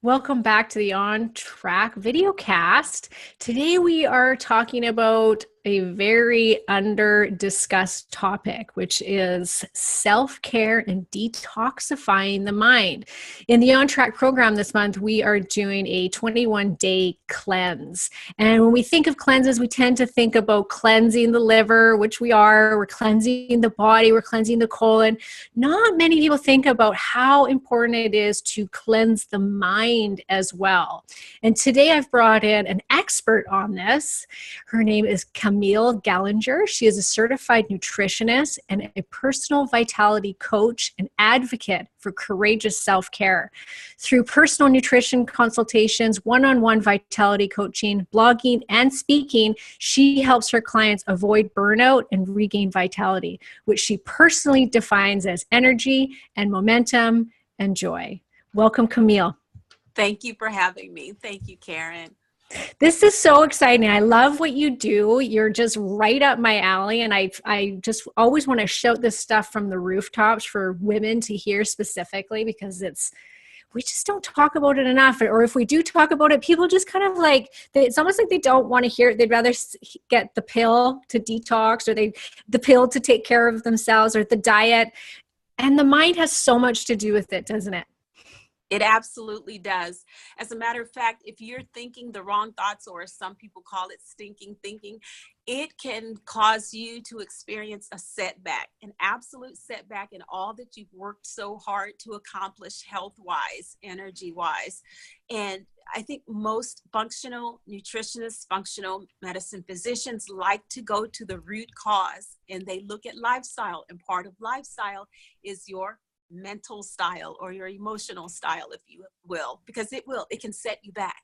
Welcome back to the On Track videocast. Today we are talking about a very under-discussed topic, which is self-care and detoxifying the mind. In the On Track program this month, we are doing a 21-day cleanse. And when we think of cleanses, we tend to think about cleansing the liver, which we are. We're cleansing the body. We're cleansing the colon. Not many people think about how important it is to cleanse the mind as well. And today I've brought in an expert on this. Her name is Camille Gallinger. She is a certified nutritionist and a personal vitality coach and advocate for courageous self-care. Through personal nutrition consultations, one-on-one vitality coaching, blogging, and speaking, she helps her clients avoid burnout and regain vitality, which she personally defines as energy and momentum and joy. Welcome, Camille. Thank you for having me. Thank you, Karen. This is so exciting. I love what you do. You're just right up my alley. And I just always want to shout this stuff from the rooftops for women to hear specifically, because we just don't talk about it enough. Or if we do talk about it, people just kind of it's almost like they don't want to hear it. They'd rather get the pill to detox, or the pill to take care of themselves, or the diet. And the mind has so much to do with it, doesn't it? It absolutely does. As a matter of fact, if you're thinking the wrong thoughts, or some people call it stinking thinking, it can cause you to experience a setback, an absolute setback in all that you've worked so hard to accomplish health-wise, energy-wise. And I think most functional nutritionists, functional medicine physicians like to go to the root cause, and they look at lifestyle. And part of lifestyle is your mental style or your emotional style, if you will, because it can set you back.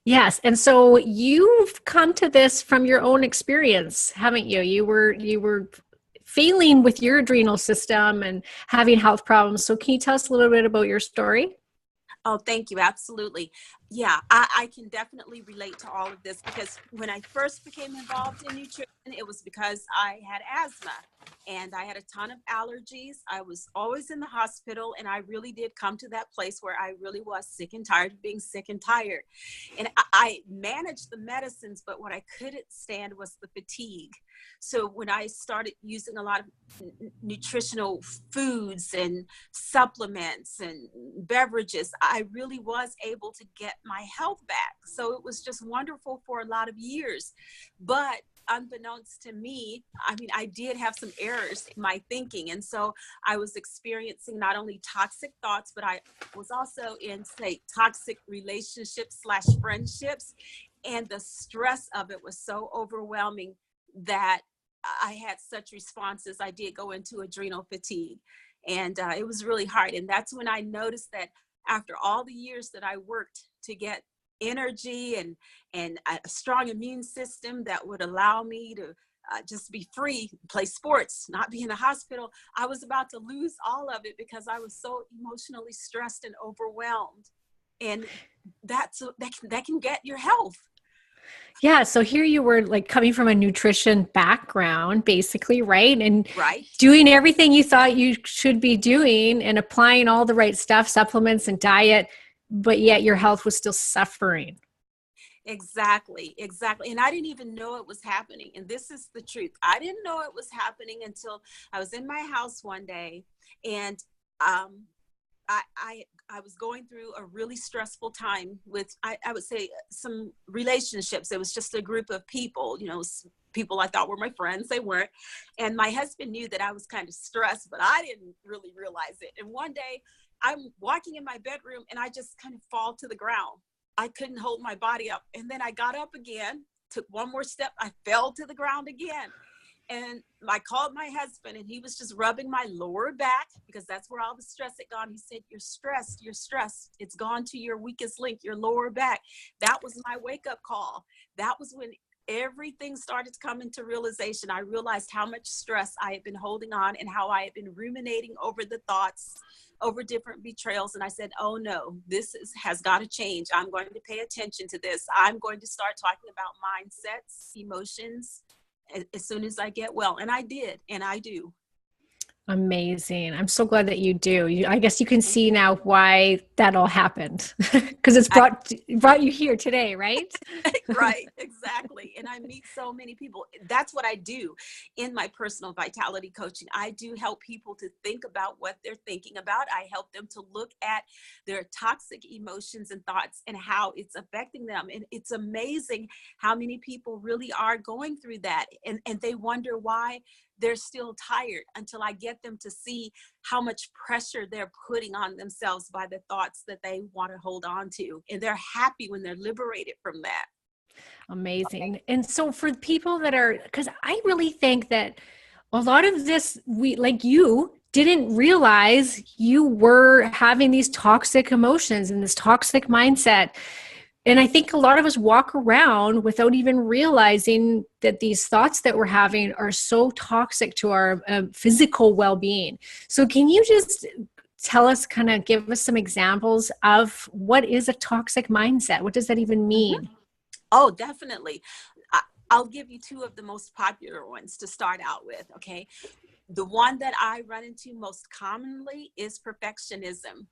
Yes. And so you've come to this from your own experience, haven't you? You were failing with your adrenal system and having health problems. So can you tell us a little bit about your story? Oh, thank you. Absolutely. Yeah, I can definitely relate to all of this, because when I first became involved in nutrition, it was because I had asthma and I had a ton of allergies. I was always in the hospital, and I really did come to that place where I really was sick and tired of being sick and tired. And I managed the medicines, but what I couldn't stand was the fatigue. So when I started using a lot of nutritional foods and supplements and beverages, I really was able to get my health back. So it was just wonderful for a lot of years. But unbeknownst to me, I did have some errors in my thinking. And so I was experiencing not only toxic thoughts, but I was also in, say, toxic relationships / friendships. And the stress of it was so overwhelming that I had such responses. I did go into adrenal fatigue, and it was really hard. And that's when I noticed that after all the years that I worked to get energy and a strong immune system that would allow me to just be free, play sports, not be in the hospital, I was about to lose all of it because I was so emotionally stressed and overwhelmed. And that can get your health. Yeah. So here you were, like, coming from a nutrition background, basically, right? And Right. doing everything you thought you should be doing and applying all the right stuff, supplements and diet, but yet your health was still suffering. Exactly. And I didn't even know it was happening. And this is the truth. I didn't know it was happening until I was in my house one day, and I was going through a really stressful time with, I would say, some relationships. It was just a group of people, people I thought were my friends. They weren't. And my husband knew that I was kind of stressed, but I didn't really realize it. And one day I'm walking in my bedroom and I just kind of fall to the ground. I couldn't hold my body up. And then I got up again, took one more step. I fell to the ground again. And I called my husband, and he was just rubbing my lower back, because that's where all the stress had gone. He said, you're stressed. It's gone to your weakest link, your lower back. That was my wake-up call. That was when everything started to come into realization. I realized how much stress I had been holding on, and how I had been ruminating over the thoughts, over different betrayals. And I said, oh no, has got to change. I'm going to pay attention to this. I'm going to start talking about mindsets, emotions, as soon as I get well. And I did, and I do. Amazing. I'm so glad that you do. I guess you can see now why that all happened because it's brought you here today, right? Right, exactly. And I meet so many people. That's what I do in my personal vitality coaching. I do help people to think about what they're thinking about. I help them to look at their toxic emotions and thoughts and how it's affecting them. And it's amazing how many people really are going through that. And they wonder why they're still tired, until I get them to see how much pressure they're putting on themselves by the thoughts that they want to hold on to. And they're happy when they're liberated from that. Amazing. And so for people that are, because I really think that a lot of this, we, like, you didn't realize you were having these toxic emotions and this toxic mindset. And I think a lot of us walk around without even realizing that these thoughts that we're having are so toxic to our physical well-being. So can you just tell us, kind of give us some examples of what is a toxic mindset? What does that even mean? Mm-hmm. Oh, definitely. I'll give you two of the most popular ones to start out with, okay? The one that I run into most commonly is perfectionism.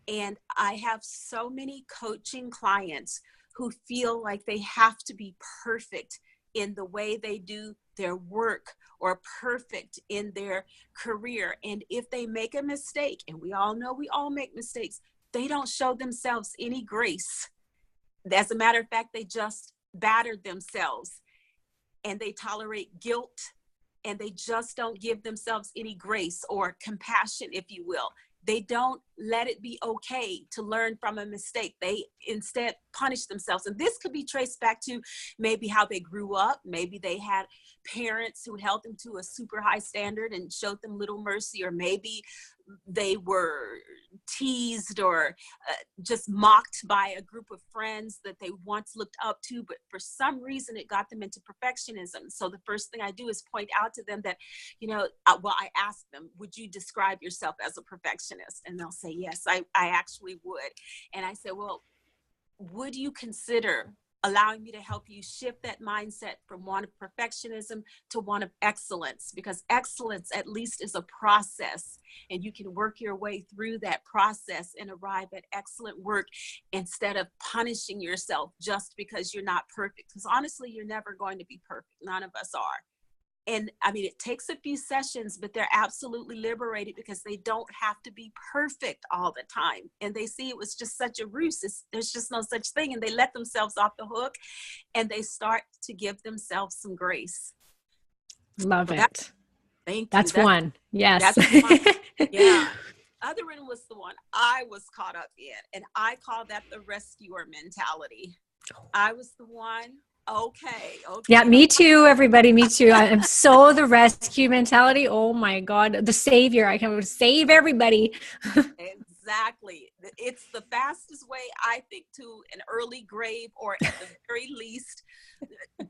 And I have so many coaching clients who feel like they have to be perfect in the way they do their work or perfect in their career. And if they make a mistake, and we all know we all make mistakes, they don't show themselves any grace. As a matter of fact, they just battered themselves, and they tolerate guilt, and they just don't give themselves any grace or compassion, if you will. They don't let it be okay to learn from a mistake. They instead punish themselves. And this could be traced back to maybe how they grew up. Maybe they had parents who held them to a super high standard and showed them little mercy, or maybe they were teased or just mocked by a group of friends that they once looked up to, but for some reason it got them into perfectionism. So the first thing I do is point out to them that, I ask them, would you describe yourself as a perfectionist? And they'll say, yes, I actually would. And I say, well, would you consider allowing me to help you shift that mindset from one of perfectionism to one of excellence? Because excellence at least is a process, and you can work your way through that process and arrive at excellent work instead of punishing yourself just because you're not perfect. Because honestly, you're never going to be perfect. None of us are. And I mean, it takes a few sessions, but they're absolutely liberated because they don't have to be perfect all the time. And they see it was just such a ruse. There's just no such thing. And they let themselves off the hook, and they start to give themselves some grace. Love it. Thank you. That's one. Yes. That's one. Yeah. Other one was the one I was caught up in, and I call that the rescuer mentality. I was the one. Okay. Yeah, me too, everybody. Me too. I'm so the rescue mentality. Oh my God. The savior. I can save everybody. Exactly. It's the fastest way, I think, to an early grave, or at the very least,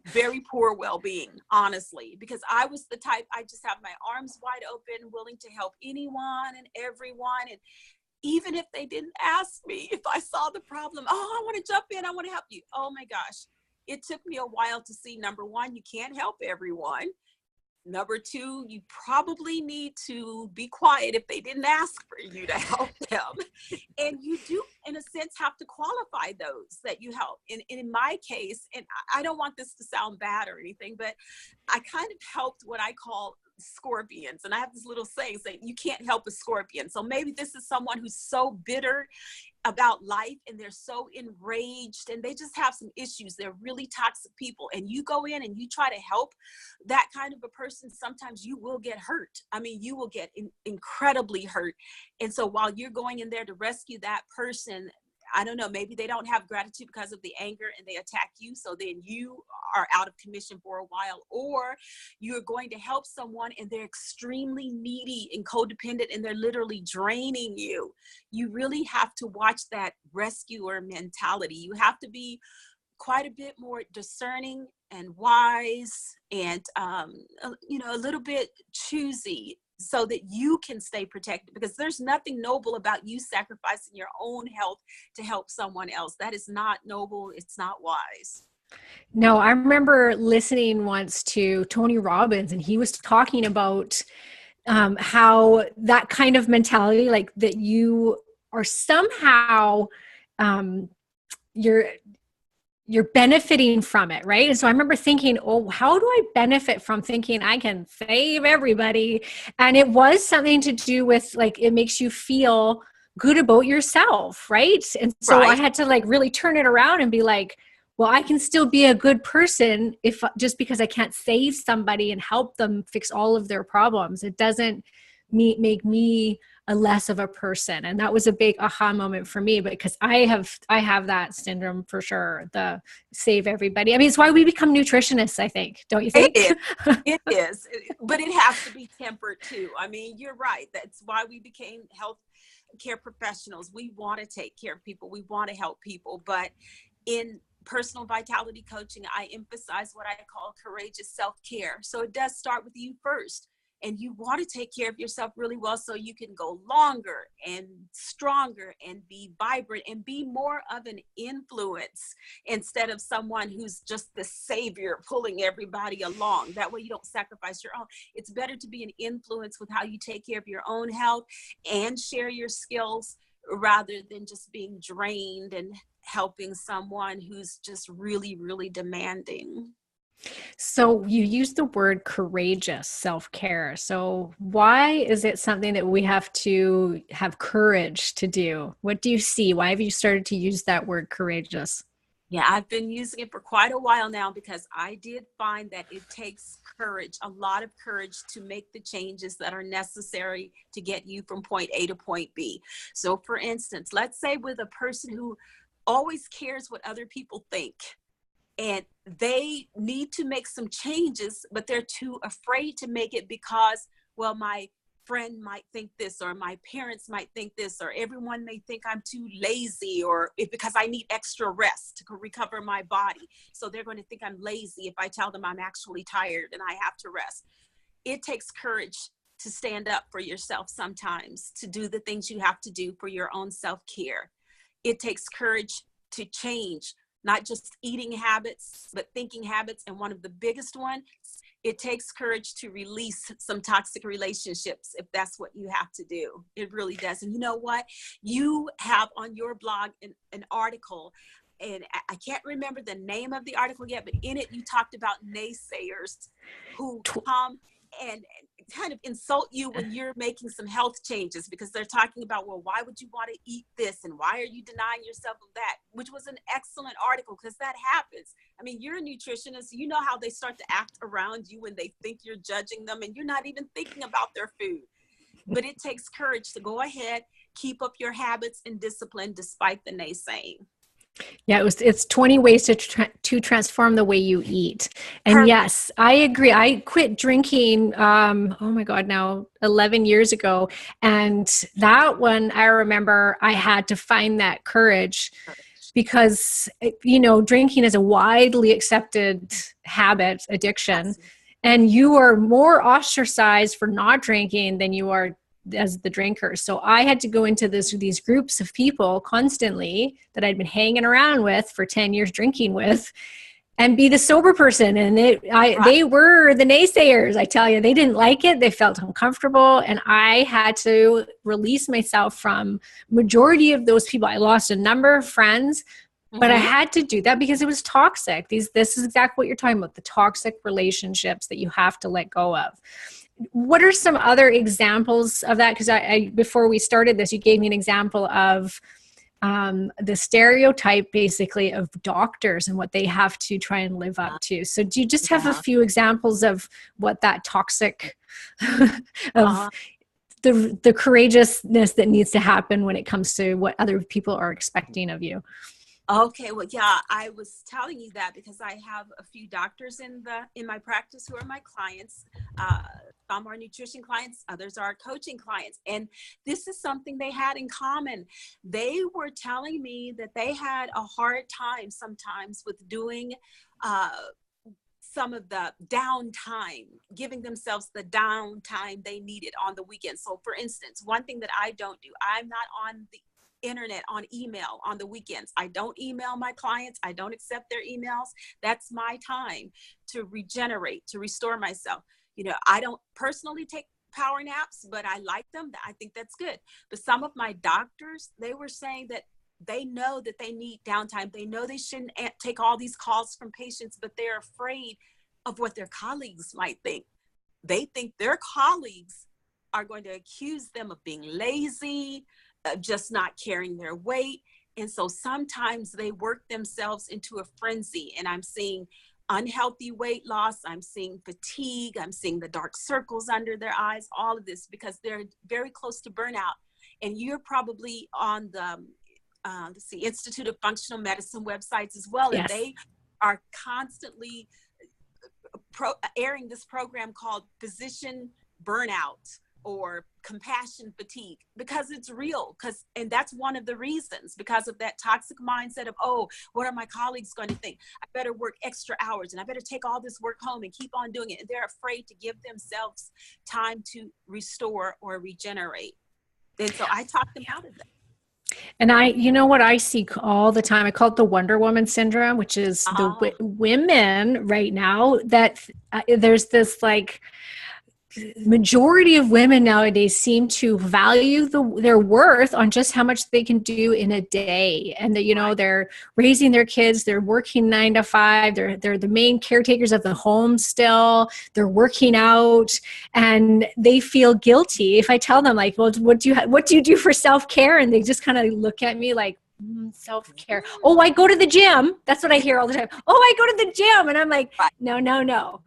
very poor well-being, honestly, because I was the type, I just have my arms wide open, willing to help anyone and everyone. And even if they didn't ask me, if I saw the problem, I want to jump in. I want to help you. Oh my gosh. It took me a while to see, number one, you can't help everyone. Number two, you probably need to be quiet if they didn't ask for you to help them. And you do, in a sense, have to qualify those that you help. And in my case, and I don't want this to sound bad or anything, but I kind of helped what I call scorpions. And I have this little saying saying you can't help a scorpion. So maybe this is someone who's so bitter about life, and they're so enraged, and they just have some issues. They're really toxic people, and you go in and you try to help that kind of a person. Sometimes you will get hurt. I mean, you will get incredibly hurt. And so while you're going in there to rescue that person, I don't know, maybe they don't have gratitude because of the anger and they attack you. So then you are out of commission for a while, or you're going to help someone and they're extremely needy and codependent and they're literally draining you. You really have to watch that rescuer mentality. You have to be quite a bit more discerning and wise and, a little bit choosy, so that you can stay protected, because there's nothing noble about you sacrificing your own health to help someone else. That is not noble. It's not wise. No, I remember listening once to Tony Robbins, and he was talking about how that kind of mentality, like that you are somehow, um, you're you're benefiting from it, right? And so I remember thinking, oh, how do I benefit from thinking I can save everybody? And it was something to do with like, it makes you feel good about yourself, right? And so I Right. had to like really turn it around and be like, well, I can still be a good person if just because I can't save somebody and help them fix all of their problems, it doesn't make me a less of a person. And that was a big aha moment for me, because I have that syndrome for sure, the save everybody. I mean, it's why we become nutritionists, I think, don't you It think? is. It is. But it has to be tempered too. I mean, you're right. That's why we became health care professionals. We want to take care of people. We want to help people. But in personal vitality coaching, I emphasize what I call courageous self-care. So it does start with you first. And you want to take care of yourself really well so you can go longer and stronger and be vibrant and be more of an influence instead of someone who's just the savior pulling everybody along. That way you don't sacrifice your own. It's better to be an influence with how you take care of your own health and share your skills rather than just being drained and helping someone who's just really, really demanding. So you use the word courageous self-care. So why is it something that we have to have courage to do? What do you see? Why have you started to use that word courageous? Yeah, I've been using it for quite a while now because I did find that it takes courage, a lot of courage to make the changes that are necessary to get you from point A to point B. So for instance, let's say with a person who always cares what other people think, and they need to make some changes, but they're too afraid to make it because, well, my friend might think this, or my parents might think this, or everyone may think I'm too lazy, or if, because I need extra rest to recover my body. So they're going to think I'm lazy if I tell them I'm actually tired and I have to rest. It takes courage to stand up for yourself sometimes, to do the things you have to do for your own self-care. It takes courage to change not just eating habits, but thinking habits. And one of the biggest ones, it takes courage to release some toxic relationships if that's what you have to do. It really does. And you know what? You have on your blog an article, and I can't remember the name of the article yet, but in it you talked about naysayers who come and kind of insult you when you're making some health changes, because they're talking about, well, why would you want to eat this? And why are you denying yourself of that? Which was an excellent article, because that happens. I mean, you're a nutritionist. You know how they start to act around you when they think you're judging them and you're not even thinking about their food. But it takes courage to go ahead, keep up your habits and discipline despite the naysaying. Yeah, it's 20 ways to transform the way you eat. And Perfect. yes, I agree. I quit drinking, oh my God, now 11 years ago. And that one, I remember I had to find that courage because, drinking is a widely accepted habit, addiction. Yes. And you are more ostracized for not drinking than you are as the drinker. So I had to go into these groups of people constantly that I'd been hanging around with for 10 years, drinking with, and be the sober person. And Right. they were the naysayers. I tell you, they didn't like it. They felt uncomfortable. And I had to release myself from majority of those people. I lost a number of friends, but I Mm-hmm. had to do that because it was toxic. This is exactly what you're talking about, the toxic relationships that you have to let go of. What are some other examples of that? Because I before we started this, you gave me an example of the stereotype basically of doctors and what they have to try and live up to. So do you just have a Yeah. few examples of what that toxic of Uh, the courageousness that needs to happen when it comes to what other people are expecting of you? Okay, well, yeah, I was telling you that because I have a few doctors in my practice who are my clients. Some are nutrition clients, others are coaching clients, and this is something they had in common. They were telling me that they had a hard time sometimes with doing uh, some of the downtime, giving themselves the downtime they needed on the weekend. So, for instance, one thing that I don't do, I'm not on the internet, on email on the weekends. I don't email my clients. I don't accept their emails. That's my time to regenerate, to restore myself. I don't personally take power naps, but I like them. I think that's good. But some of my doctors, they were saying that they know that they need downtime. They know they shouldn't take all these calls from patients, but they're afraid of what their colleagues might think. They think their colleagues are going to accuse them of being lazy, of just not carrying their weight. And so sometimes they work themselves into a frenzy, and I'm seeing unhealthy weight loss. I'm seeing fatigue. I'm seeing the dark circles under their eyes, all of this because they're very close to burnout. And you're probably on the Institute of Functional Medicine websites as well. Yes. And they are constantly airing this program called Physician Burnout or compassion fatigue, because it's real. And that's one of the reasons, because of that toxic mindset of, oh, what are my colleagues going to think? I better work extra hours and I better take all this work home and keep on doing it. And they're afraid to give themselves time to restore or regenerate. And so I talk them out of that. And you know what I see all the time? I call it the Wonder Woman syndrome, which is the women right now that there's this like majority of women nowadays seem to value their worth on just how much they can do in a day. And that, you know, they're raising their kids, they're working 9 to 5, they're the main caretakers of the home still, they're working out, and they feel guilty if I tell them like, well, what do you do for self-care? And they just kind of look at me like, self-care. Oh, I go to the gym. That's what I hear all the time. Oh, I go to the gym. And I'm like, no.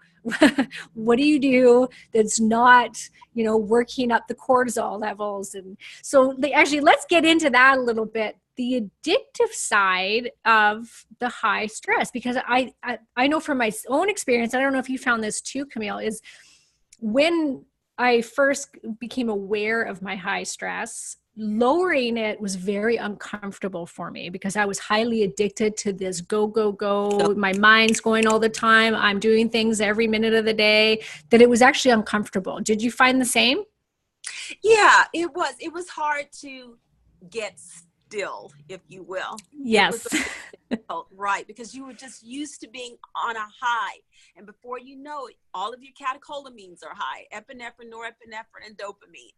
What do you do that's not, you know, working up the cortisol levels? And so actually, let's get into that a little bit. The addictive side of the high stress, because I know from my own experience, I don't know if you found this too, Camille, is when I first became aware of my high stress, lowering it was very uncomfortable for me because I was highly addicted to this go. My mind's going all the time. I'm doing things every minute of the day, that it was actually uncomfortable. Did you find the same? Yeah, it was. It was hard to get still, if you will. Yes. It was difficult, right? Because you were just used to being on a high. And before you know it, all of your catecholamines are high: epinephrine, norepinephrine, and dopamine.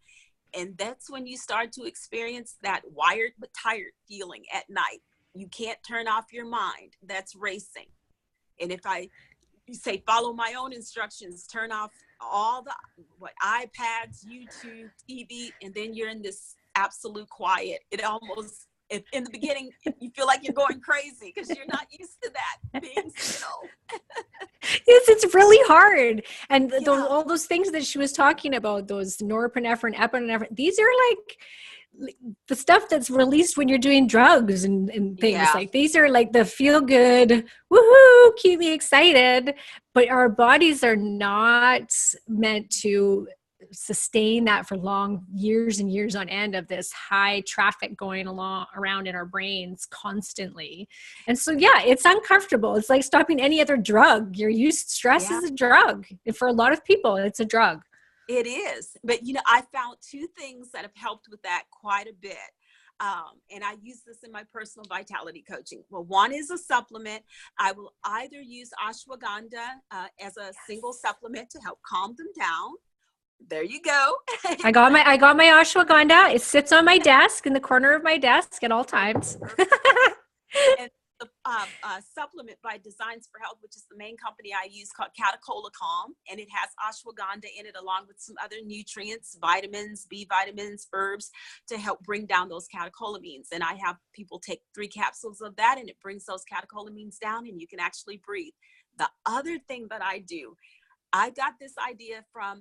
And that's when you start to experience that wired but tired feeling at night. You can't turn off your mind. That's racing. And if you say, follow my own instructions, turn off all the iPads, YouTube, TV, and then you're in this absolute quiet. It almost, in the beginning, you feel like you're going crazy because you're not used to that, being still. Yes, it's really hard. And all those things that she was talking about, those norepinephrine, epinephrine, these are like the stuff that's released when you're doing drugs and things. Yeah. Like these are like the feel good, woohoo, keep me excited. But our bodies are not meant to sustain that for long years and years on end of this high traffic going around in our brains constantly. And so, yeah, it's uncomfortable. It's like stopping any other drug. Stress is a drug. For a lot of people, it's a drug. It is. But, you know, I found two things that have helped with that quite a bit. And I use this in my personal vitality coaching. Well, one is a supplement. I will either use ashwagandha as a single supplement to help calm them down. There you go. I got my ashwagandha. It sits on my desk, in the corner of my desk at all times. And the supplement by Designs for Health, which is the main company I use, called Catacola Calm, and it has ashwagandha in it along with some other nutrients, vitamins, B vitamins, herbs, to help bring down those catecholamines. And I have people take 3 capsules of that, and it brings those catecholamines down, and you can actually breathe. The other thing that I do, I got this idea from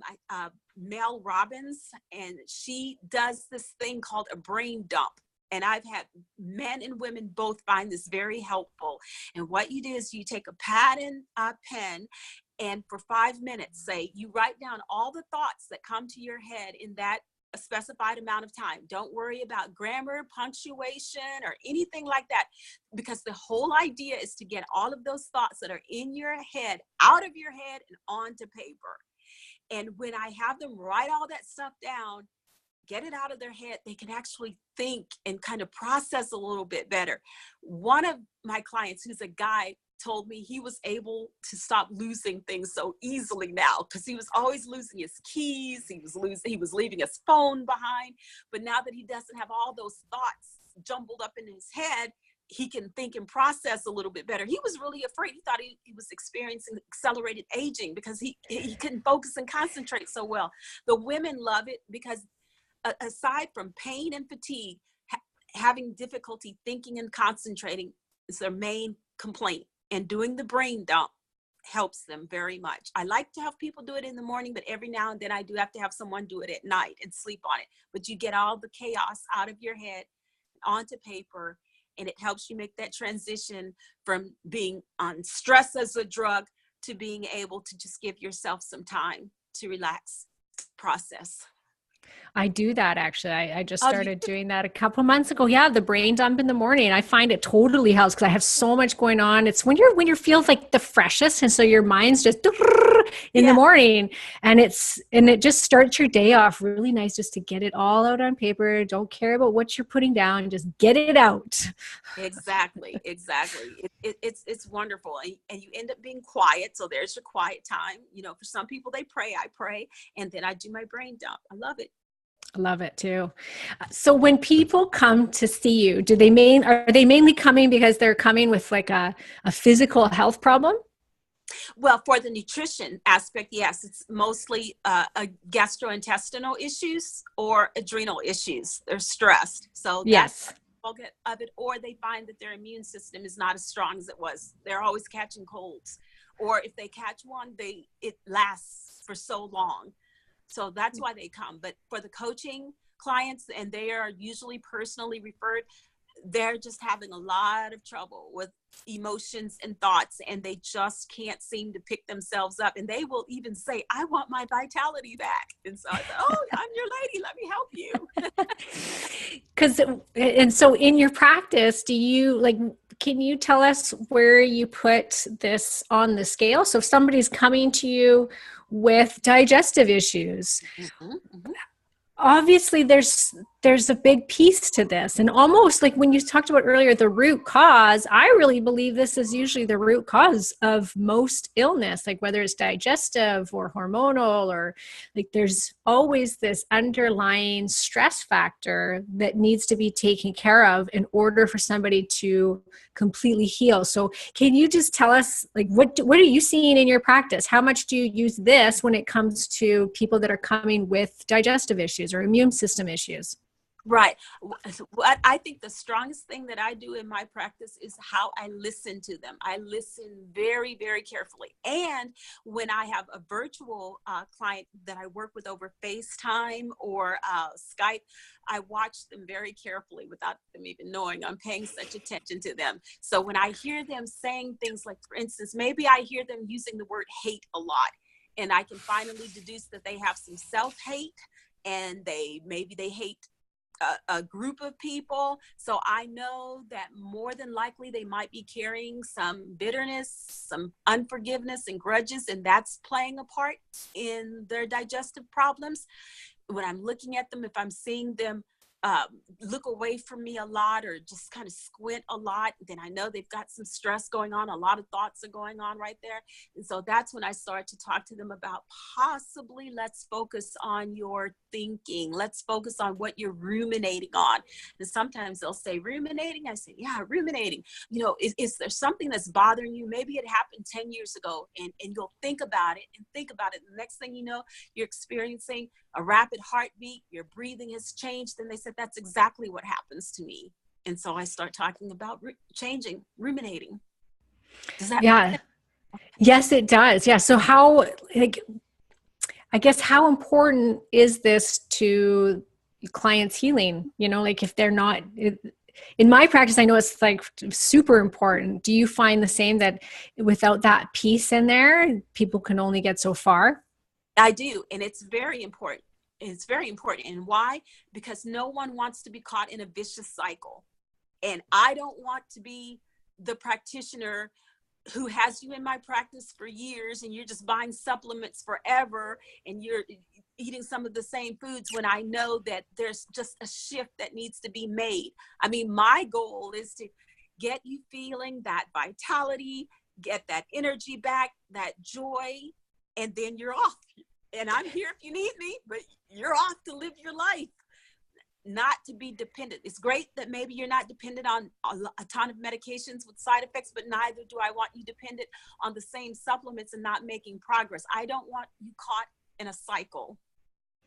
Mel Robbins, and she does this thing called a brain dump. And I've had men and women both find this very helpful. And what you do is you take a pad and a pen, and for 5 minutes, say, you write down all the thoughts that come to your head in that a specified amount of time. Don't worry about grammar, punctuation, or anything like that, because the whole idea is to get all of those thoughts that are in your head out of your head and onto paper. And when I have them write all that stuff down, get it out of their head, they can actually think and kind of process a little bit better. One of my clients, who's a guy, told me he was able to stop losing things so easily now, because he was always losing his keys. He was leaving his phone behind. But now that he doesn't have all those thoughts jumbled up in his head, he can think and process a little bit better. He was really afraid. He thought he was experiencing accelerated aging because he couldn't focus and concentrate so well. The women love it because aside from pain and fatigue, having difficulty thinking and concentrating is their main complaint. And doing the brain dump helps them very much. I like to have people do it in the morning, but every now and then I do have to have someone do it at night and sleep on it. But you get all the chaos out of your head onto paper, and it helps you make that transition from being on stress as a drug to being able to just give yourself some time to relax, process. I do that actually. I just started doing that a couple months ago. Yeah, the brain dump in the morning. I find it totally helps because I have so much going on. It's when you feel like the freshest, and so your mind's just in the morning, and it just starts your day off really nice, just to get it all out on paper. Don't care about what you're putting down, just get it out. Exactly. It's wonderful, and you end up being quiet. So there's your quiet time. For some people they pray. I pray, and then I do my brain dump. I love it. I love it too. So when people come to see you, are they mainly coming because they're coming with like a physical health problem? Well, for the nutrition aspect, yes, it's mostly gastrointestinal issues or adrenal issues. They're stressed. So yes, that's of it, or they find that their immune system is not as strong as it was. They're always catching colds, or if they catch one, it lasts for so long. So that's why they come. But for the coaching clients, and they are usually personally referred, they're just having a lot of trouble with emotions and thoughts, and they just can't seem to pick themselves up. And they will even say, I want my vitality back. And so I thought, oh, I'm your lady. Let me help you. So in your practice, can you tell us where you put this on the scale? So if somebody's coming to you with digestive issues, obviously there's a big piece to this, and almost like when you talked about earlier, the root cause, I really believe this is usually the root cause of most illness, like whether it's digestive or hormonal, or like there's always this underlying stress factor that needs to be taken care of in order for somebody to completely heal. So can you just tell us, like, what are you seeing in your practice? How much do you use this when it comes to people that are coming with digestive issues or immune system issues? Right. What I think the strongest thing that I do in my practice is how I listen to them. I listen very, very carefully. And when I have a virtual client that I work with over FaceTime or Skype, I watch them very carefully without them even knowing I'm paying such attention to them. So when I hear them saying things like, for instance, maybe I hear them using the word hate a lot, and I can finally deduce that they have some self-hate, and maybe they hate a group of people. So I know that more than likely they might be carrying some bitterness, some unforgiveness and grudges, and that's playing a part in their digestive problems. When I'm looking at them, if I'm seeing them look away from me a lot or just kind of squint a lot, then I know they've got some stress going on. A lot of thoughts are going on right there. And so that's when I start to talk to them about possibly let's focus on your thinking. Let's focus on what you're ruminating on. And sometimes they'll say, ruminating? I say, yeah, ruminating. Is there something that's bothering you? Maybe it happened 10 years ago, and you'll think about it and think about it. The next thing you know, you're experiencing a rapid heartbeat, your breathing has changed. And they said, that's exactly what happens to me. And so I start talking about ruminating. Does that make sense? Yes, it does. Yeah. So how important is this to clients' healing? If they're not, in my practice, I know it's like super important. Do you find the same, that without that piece in there, people can only get so far? I do. And it's very important. It's very important. And why? Because no one wants to be caught in a vicious cycle. And I don't want to be the practitioner who has you in my practice for years, and you're just buying supplements forever, and you're eating some of the same foods, when I know that there's just a shift that needs to be made. I mean, my goal is to get you feeling that vitality, get that energy back, that joy, and then you're off. And I'm here if you need me, but you're off to live your life, not to be dependent. It's great that maybe you're not dependent on a ton of medications with side effects, but neither do I want you dependent on the same supplements and not making progress. I don't want you caught in a cycle.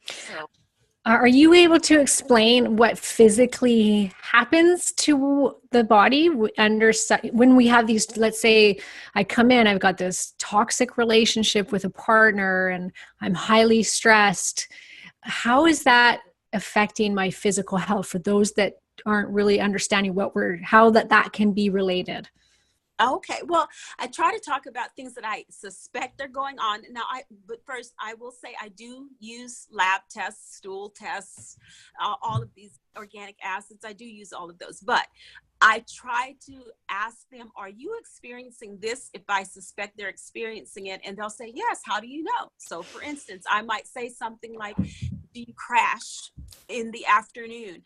So, are you able to explain what physically happens to the body when we have these, let's say I come in, I've got this toxic relationship with a partner and I'm highly stressed. How is that affecting my physical health for those that aren't really understanding how that can be related? okay, well, I try to talk about things that I suspect are going on. Now, but first, I will say I do use lab tests, stool tests, all of these organic acids. I do use all of those, but I try to ask them, are you experiencing this? If I suspect they're experiencing it, and they'll say, yes, how do you know? So for instance, I might say something like, do you crash in the afternoon?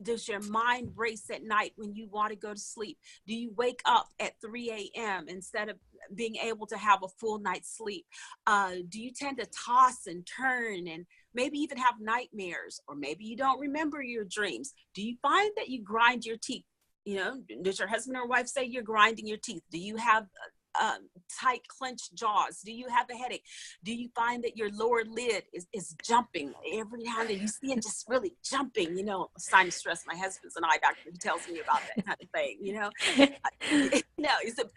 Does your mind race at night when you want to go to sleep? Do you wake up at 3 a.m. instead of being able to have a full night's sleep? Do you tend to toss and turn and maybe even have nightmares? Or maybe you don't remember your dreams. Do you find that you grind your teeth? You know, does your husband or wife say you're grinding your teeth? Do you have tight clenched jaws? Do you have a headache? Do you find that your lower lid is jumping every now and then? You see it just really jumping, you know, a sign of stress. My husband's an eye doctor who tells me about that kind of thing, you know.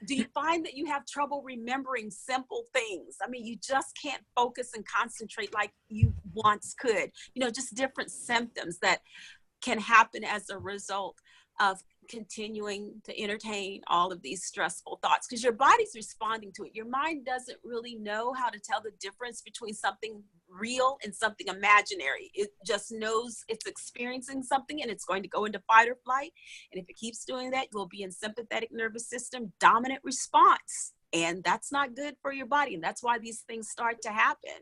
Do you find that you have trouble remembering simple things? I mean, you just can't focus and concentrate like you once could, you know, just different symptoms that can happen as a result of continuing to entertain all of these stressful thoughts, because your body's responding to it. Your mind doesn't really know how to tell the difference between something real and something imaginary. It just knows it's experiencing something and it's going to go into fight or flight. And if it keeps doing that, you'll be in sympathetic nervous system dominant response. And that's not good for your body. And that's why these things start to happen.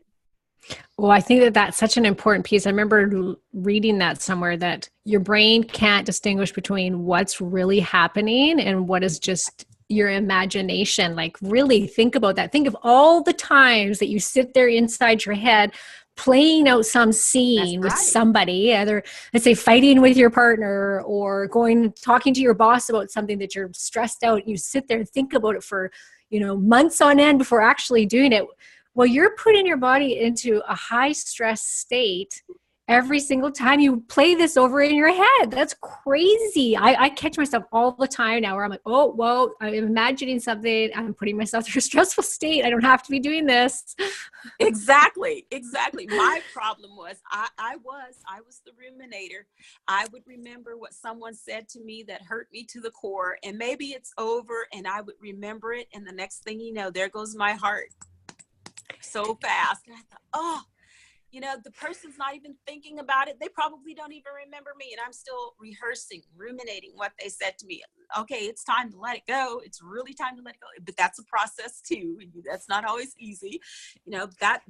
Well, I think that that's such an important piece. I remember reading that somewhere, that your brain can't distinguish between what's really happening and what is just your imagination. Like, really think about that. Think of all the times that you sit there inside your head playing out some scene with somebody, either, let's say, fighting with your partner or talking to your boss about something that you're stressed out. You sit there and think about it for, months on end before actually doing it. Well, you're putting your body into a high stress state every single time you play this over in your head. That's crazy. I catch myself all the time now where I'm like, oh, well, I'm imagining something. I'm putting myself through a stressful state. I don't have to be doing this. Exactly. My problem was I was the ruminator. I would remember what someone said to me that hurt me to the core, and maybe it's over and I would remember it. And the next thing you know, there goes my heart so fast. And I thought, the person's not even thinking about it. They probably don't even remember me. And I'm still rehearsing, ruminating what they said to me. Okay, it's time to let it go. It's really time to let it go. But that's a process too. That's not always easy. That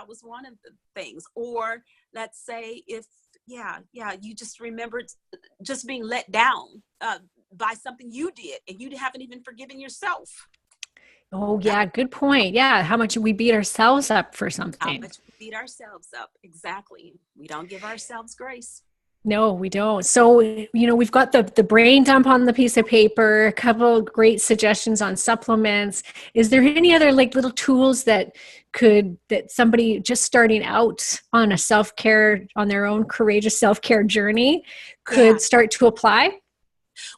was one of the things. Or let's say if, you just remembered just being let down by something you did and you haven't even forgiven yourself. Oh, yeah. Good point. Yeah. How much we beat ourselves up for something. How much we beat ourselves up. Exactly. We don't give ourselves grace. No, we don't. So, we've got the brain dump on the piece of paper, a couple of great suggestions on supplements. Is there any other little tools that somebody just starting out on a self-care, on their own courageous self-care journey could start to apply?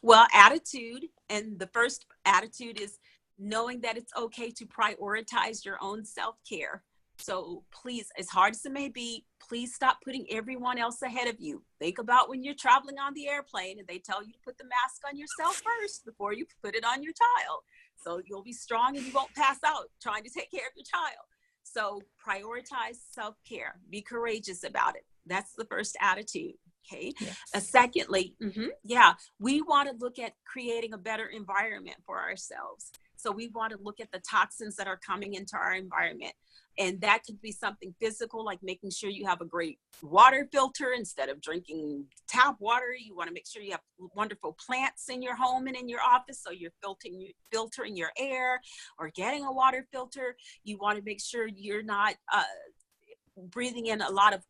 Well, attitude. And the first attitude is knowing that it's okay to prioritize your own self-care. So please, as hard as it may be, please stop putting everyone else ahead of you. Think about when you're traveling on the airplane and they tell you to put the mask on yourself first before you put it on your child. So you'll be strong and you won't pass out trying to take care of your child. So prioritize self-care. Be courageous about it. That's the first attitude. Okay. Yes. Secondly, we want to look at creating a better environment for ourselves. So we want to look at the toxins that are coming into our environment. And that could be something physical, like making sure you have a great water filter instead of drinking tap water. You want to make sure you have wonderful plants in your home and in your office, so you're filtering your air, or getting a water filter. You want to make sure you're not breathing in a lot of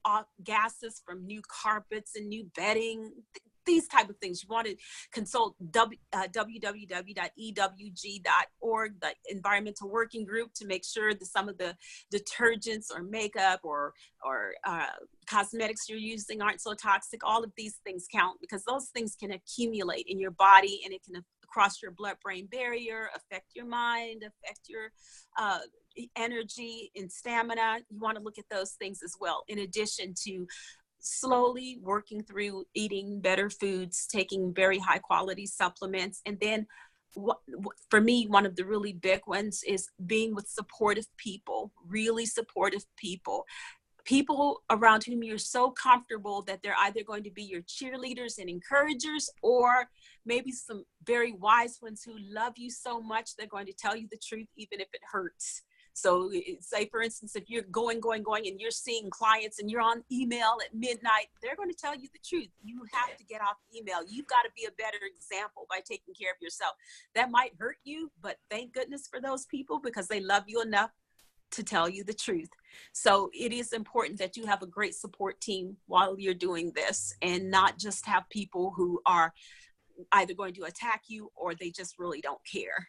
gases from new carpets and new bedding, these type of things. You want to consult www.ewg.org, the Environmental Working Group, to make sure that some of the detergents or makeup or cosmetics you're using aren't so toxic. All of these things count, because those things can accumulate in your body, and it can cross your blood-brain barrier, affect your mind, affect your energy and stamina. You want to look at those things as well, in addition to slowly working through eating better foods, taking very high quality supplements. And then for me, one of the really big ones is being with supportive people, really supportive people around whom you're so comfortable that they're either going to be your cheerleaders and encouragers, or maybe some very wise ones who love you so much they're going to tell you the truth even if it hurts. So say, for instance, if you're going and you're seeing clients and you're on email at midnight, they're going to tell you the truth. You have to get off email. You've got to be a better example by taking care of yourself. That might hurt you, but thank goodness for those people, because they love you enough to tell you the truth. So it is important that you have a great support team while you're doing this, and not just have people who are either going to attack you or they just really don't care.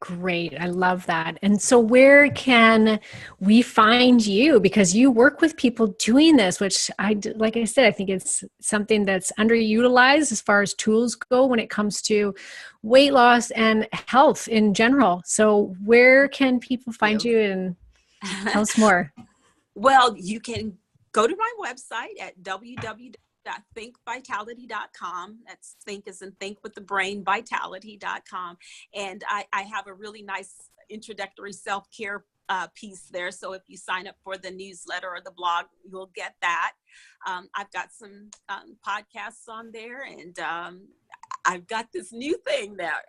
Great. I love that. And so where can we find you? Because you work with people doing this, which like I said, I think it's something that's underutilized as far as tools go when it comes to weight loss and health in general. So where can people find you, and tell us more? Well, you can go to my website at www.thinkvitality.com. That's think as in think with the brain, vitality.com. And I have a really nice introductory self-care piece there. So if you sign up for the newsletter or the blog, you'll get that. I've got some podcasts on there, and I've got this new thing there.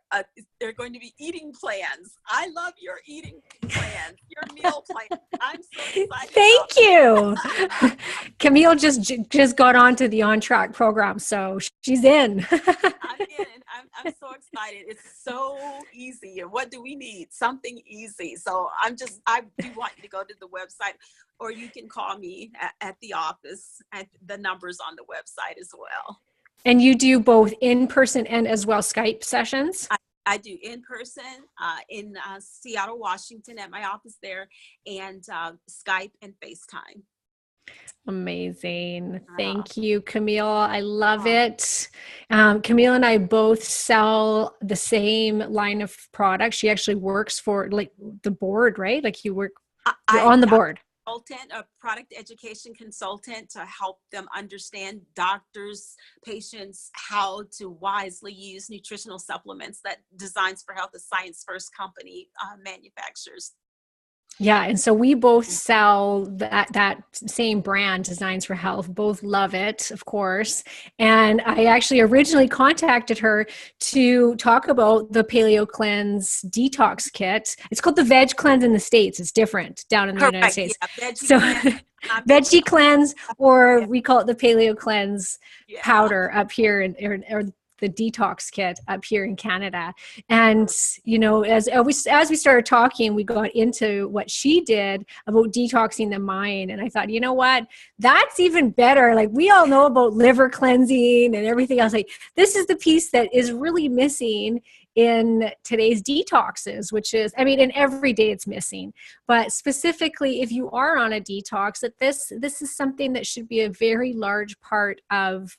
They're going to be eating plans. I love your eating plans, your meal plans. I'm so excited. Thank you. Camille just got onto the On Track program, so she's in. I'm in. I'm so excited. It's so easy. And what do we need? Something easy. So I do want you to go to the website, or you can call me at the office, at the numbers on the website as well. And you do both in person and as well Skype sessions? I do in person in Seattle, Washington, at my office there, and Skype and FaceTime. Amazing. Thank you, Camille. I love it. Camille and I both sell the same line of products. She actually works for like the board, right? Like you're on the board. A product education consultant, to help them understand, doctors, patients, how to wisely use nutritional supplements that Designs for Health, a science first company, manufactures. Yeah. And so we both sell that same brand, Designs for Health, both love it, of course. And I actually originally contacted her to talk about the Paleo Cleanse Detox Kit. It's called the Veg Cleanse in the States. It's different down in the United States. Yeah, Veggie Cleanse, or we call it the Paleo Cleanse powder up here, or the Detox Kit up here in Canada. And, you know, as we started talking, we got into what she did about detoxing the mind. And I thought, you know what, that's even better. Like, we all know about liver cleansing and everything else. Like, this is the piece that is really missing in today's detoxes, which is, I mean, in every day it's missing, but specifically if you are on a detox, that this is something that should be a very large part of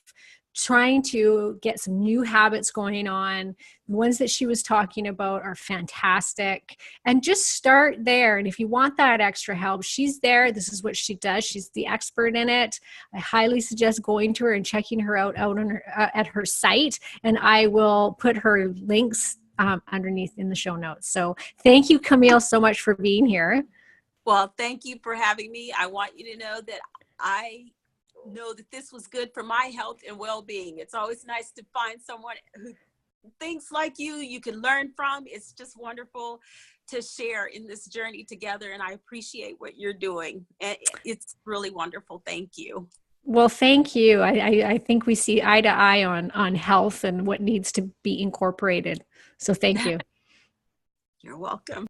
trying to get some new habits going on. The ones that she was talking about are fantastic, and just start there. And if you want that extra help, she's there. This is what she does. She's the expert in it. I highly suggest going to her and checking her out on her, at her site. And I will put her links underneath in the show notes. So thank you, Camille, so much for being here. Well, thank you for having me. I want you to know that I know that this was good for my health and well-being. It's always nice to find someone who things like you can learn from. It's just wonderful to share in this journey together. And I appreciate what you're doing. It's really wonderful. Thank you. Well, thank you. I think we see eye to eye on health and what needs to be incorporated. So thank you. You're welcome.